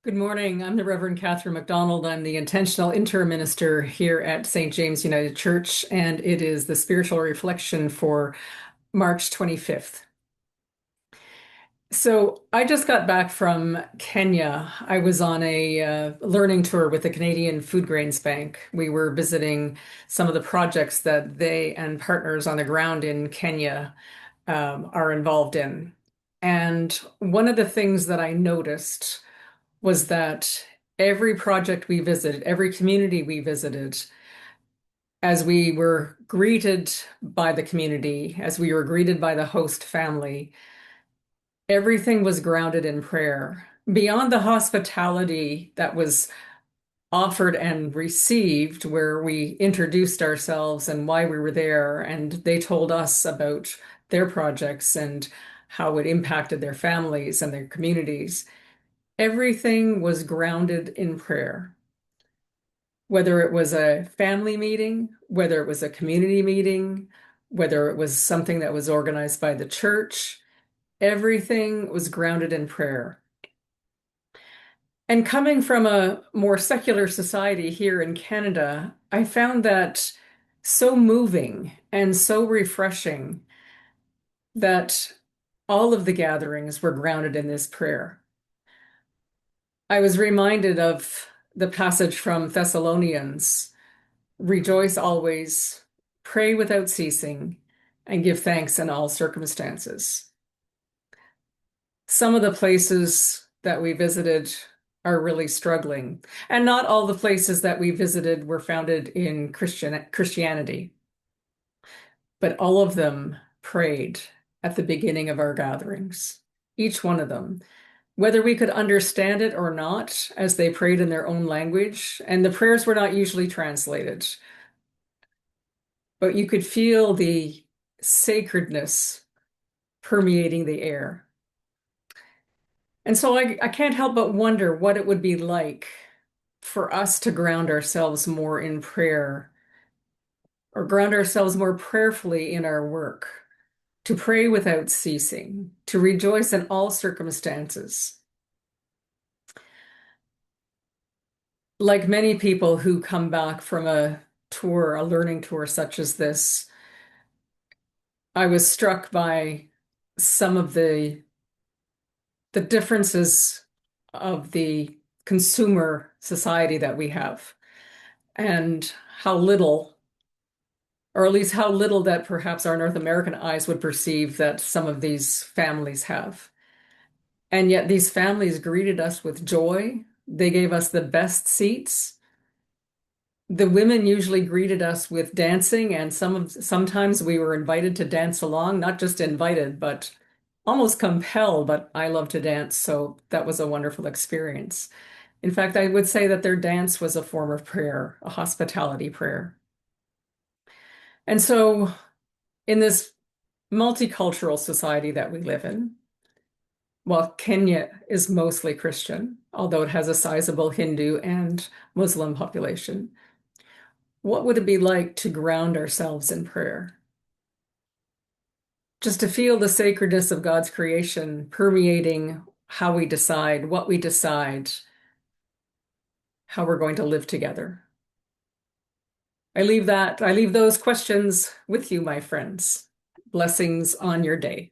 Good morning. I'm the Reverend Catherine MacDonald. I'm the intentional interim minister here at St. James United Church, and it is the spiritual reflection for March 25th. So I just got back from Kenya. I was on a learning tour with the Canadian Food Grains Bank. We were visiting some of the projects that they and partners on the ground in Kenya are involved in. And one of the things that I noticed was that every project we visited, every community we visited, as we were greeted by the community, as we were greeted by the host family, everything was grounded in prayer. Beyond the hospitality that was offered and received, where we introduced ourselves and why we were there, and they told us about their projects and how it impacted their families and their communities. Everything was grounded in prayer. Whether it was a family meeting, whether it was a community meeting, whether it was something that was organized by the church, everything was grounded in prayer. And coming from a more secular society here in Canada, I found that so moving and so refreshing that all of the gatherings were grounded in this prayer. I was reminded of the passage from Thessalonians: rejoice always, pray without ceasing, and give thanks in all circumstances. Some of the places that we visited are really struggling, and not all the places that we visited were founded in Christianity, but all of them prayed at the beginning of our gatherings, each one of them, whether we could understand it or not, as they prayed in their own language, and the prayers were not usually translated, but you could feel the sacredness permeating the air. And so I can't help but wonder what it would be like for us to ground ourselves more in prayer, or ground ourselves more prayerfully in our work, to pray without ceasing, to rejoice in all circumstances. Like many people who come back from a tour, a learning tour such as this, I was struck by some of the differences of the consumer society that we have, and how little, or at least how little that perhaps our North American eyes would perceive that some of these families have. And yet these families greeted us with joy. They gave us the best seats. The women usually greeted us with dancing, and sometimes we were invited to dance along, not just invited, but almost compelled. But I love to dance, so that was a wonderful experience. In fact, I would say that their dance was a form of prayer, a hospitality prayer. And so, in this multicultural society that we live in, while Kenya is mostly Christian, although it has a sizable Hindu and Muslim population, what would it be like to ground ourselves in prayer? Just to feel the sacredness of God's creation permeating how we decide, what we decide, how we're going to live together. I leave those questions with you, my friends. Blessings on your day.